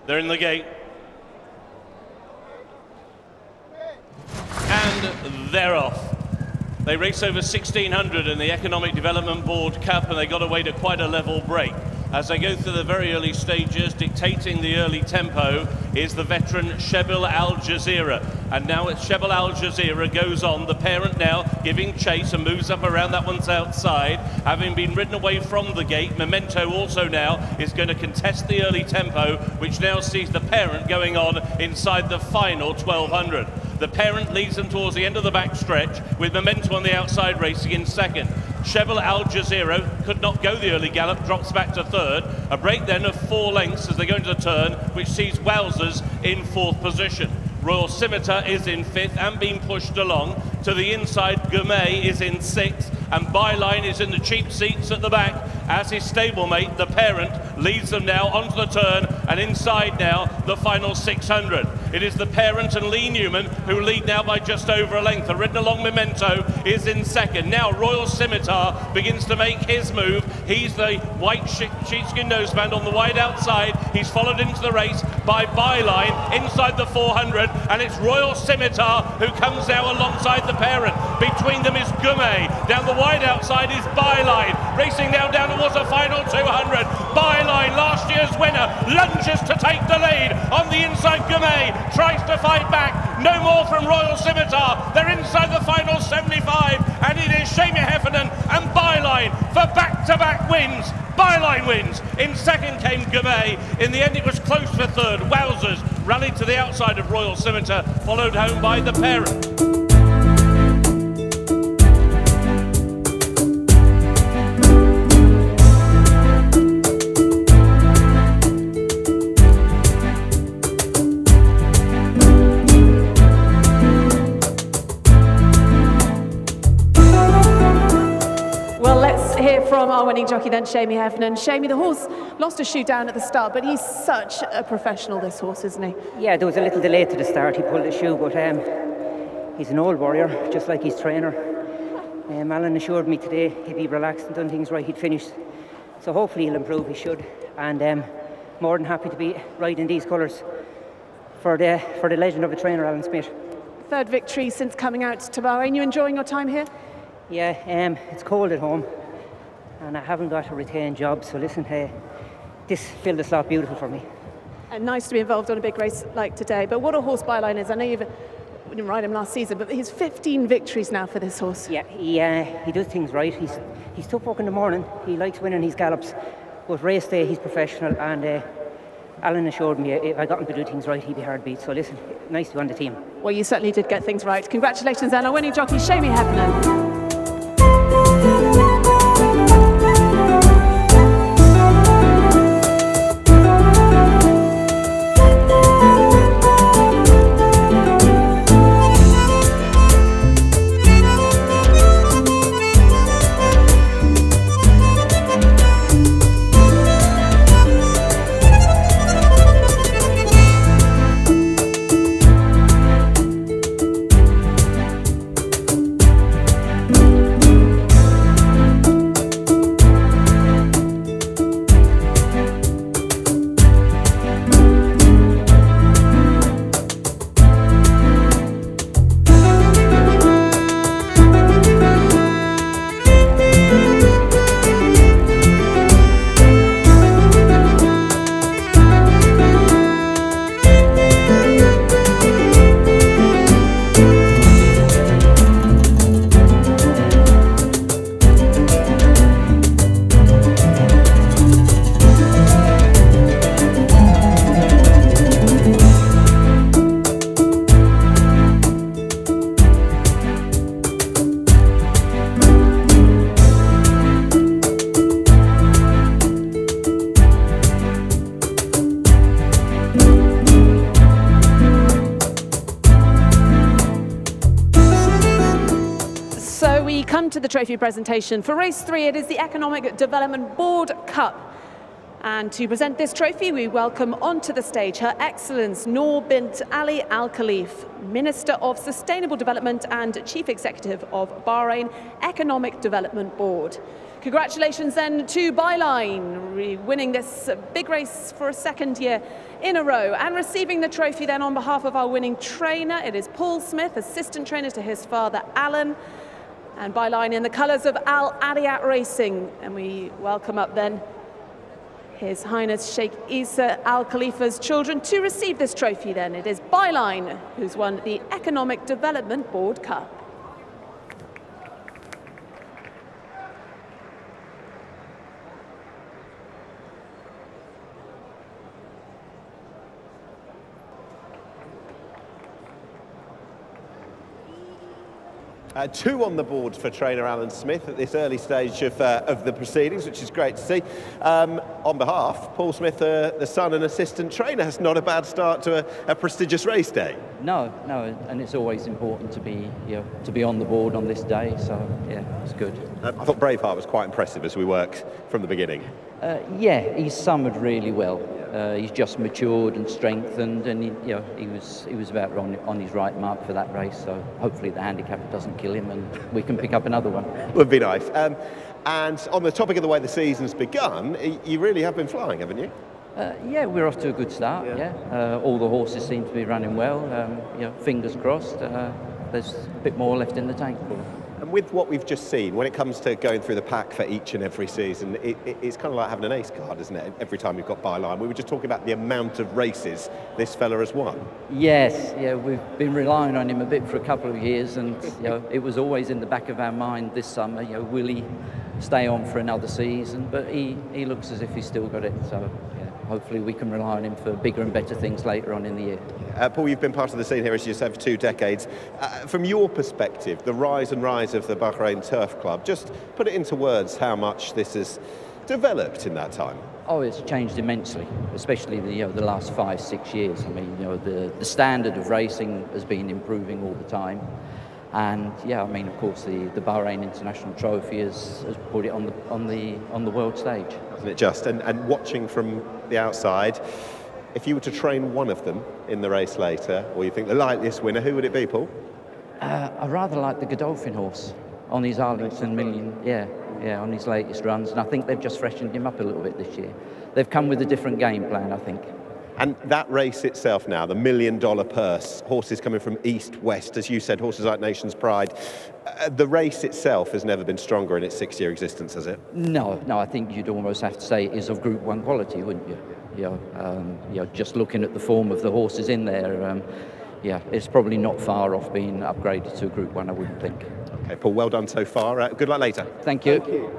They're in the gate. And they're off. They race over 1,600 in the Economic Development Board Cup, and they got away to quite a level break. As they go through the very early stages, dictating the early tempo is the veteran Shebel Al Jazeera. And now it's Shebel Al Jazeera goes on, the parent now giving chase and moves up around that one's outside. Having been ridden away from the gate, Memento also now is going to contest the early tempo, which now sees the parent going on inside the final 1,200. The parent leads them towards the end of the back stretch, with Memento on the outside racing in second. Shebel Al Jazeera could not go the early gallop, drops back to third. A break then of 4 lengths as they go into the turn, which sees Wowzers in 4th position. Royal Scimitar is in 5th and being pushed along. To the inside, Gourmet is in 6th, and Byline is in the cheap seats at the back as his stablemate, the parent, leads them now onto the turn, and inside now the final 600. It is the parent and Lee Newman who lead now by just over a length. The ridden along Memento is in second. Now Royal Scimitar begins to make his move. He's the white sheepskin noseband on the wide outside. He's followed into the race by Byline inside the 400, and it's Royal Scimitar who comes now alongside the parent. Between them is Gourmet. Down the wide outside is Byline, racing now down towards the final 200. Byline, last year's winner, lunges to take the lead. On the inside, Gourmet tries to fight back. No more from Royal Scimitar. They're inside the final 75, and it is Shamie Heffernan and Byline for back-to-back wins. Byline wins. In second came Gourmet. In the end, it was close for third. Wowzers rallied to the outside of Royal Scimitar, followed home by the parent. From our winning jockey then, Shamie Heffernan. Shamie, the horse lost a shoe down at the start, but he's such a professional, this horse, isn't he? Yeah, there was a little delay to the start. He pulled the shoe, but he's an old warrior, just like his trainer. Alan assured me today if he relaxed and done things right, he'd finish. So hopefully he'll improve, he should. And more than happy to be riding these colours for the legend of a trainer, Alan Smith. Third victory since coming out to Bahrain. You enjoying your time here? Yeah, it's cold at home, and I haven't got a retained job, so listen, this filled the slot beautiful for me. And nice to be involved on a big race like today. But what a horse Byline is. I know we didn't ride him last season, but he's 15 victories now for this horse. Yeah, he does things right. He's tough work in the morning. He likes winning his gallops, but race day he's professional, and Alan assured me if I got him to do things right, he'd be hard beat. So listen, nice to be on the team. Well, you certainly did get things right. Congratulations, and our winning jockey, Shamie Heffernan. To the trophy presentation. For race 3, it is the Economic Development Board Cup. And to present this trophy, we welcome onto the stage Her Excellence Noor bint Ali Al Khalif, Minister of Sustainable Development and Chief Executive of Bahrain Economic Development Board. Congratulations then to Byline, winning this big race for a second year in a row, and receiving the trophy then on behalf of our winning trainer. It is Paul Smith, assistant trainer to his father Alan, and Byline in the colours of Al Adiyat Racing. And we welcome up then His Highness Sheikh Isa Al Khalifa's children to receive this trophy then. It is Byline who's won the Economic Development Board Cup. Two on the board for trainer Alan Smith at this early stage of the proceedings, which is great to see. On behalf, Paul Smith, the son and assistant trainer, has not a bad start to a prestigious race day. No, and it's always important to be on the board on this day. So yeah, it's good. I thought Braveheart was quite impressive as we worked from the beginning. Yeah, he's summered really well. He's just matured and strengthened, and he was about on his right mark for that race. So hopefully the handicap doesn't kill him, and we can pick up another one. Would be nice. And on the topic of the way the season's begun, you really have been flying, haven't you? Yeah, we're off to a good start. Yeah, all the horses seem to be running well. Fingers crossed. There's a bit more left in the tank. And with what we've just seen, when it comes to going through the pack for each and every season, it's kind of like having an ace card, isn't it? Every time you've got Byline. We were just talking about the amount of races this fella has won. Yes, yeah, we've been relying on him a bit for a couple of years, and it was always in the back of our mind this summer. Will he stay on for another season? But he looks as if he's still got it. So yeah, hopefully we can rely on him for bigger and better things later on in the year. Paul, you've been part of the scene here, as you said, for 2 decades. From your perspective, the rise of the Bahrain Turf Club, just put it into words how much this has developed in that time. Oh, it's changed immensely, especially the last 5-6 years. I mean, the standard of racing has been improving all the time, and yeah, I mean, of course, the Bahrain International Trophy has put it on the world stage. Isn't it just? And watching from the outside, if you were to train one of them in the race later, or you think the likeliest winner, who would it be, Paul? I rather like the Godolphin horse on his Arlington Million, on his latest runs, and I think they've just freshened him up a little bit this year. They've come with a different game plan, I think. And that race itself now, the $1 million purse, horses coming from east, west, as you said, horses like Nation's Pride. The race itself has never been stronger in its 6-year existence, has it? No, I think you'd almost have to say it is of Group 1 quality, wouldn't you? Just looking at the form of the horses in there, it's probably not far off being upgraded to a Group 1, I wouldn't think. Okay, Paul, well done so far. Good luck later. Thank you.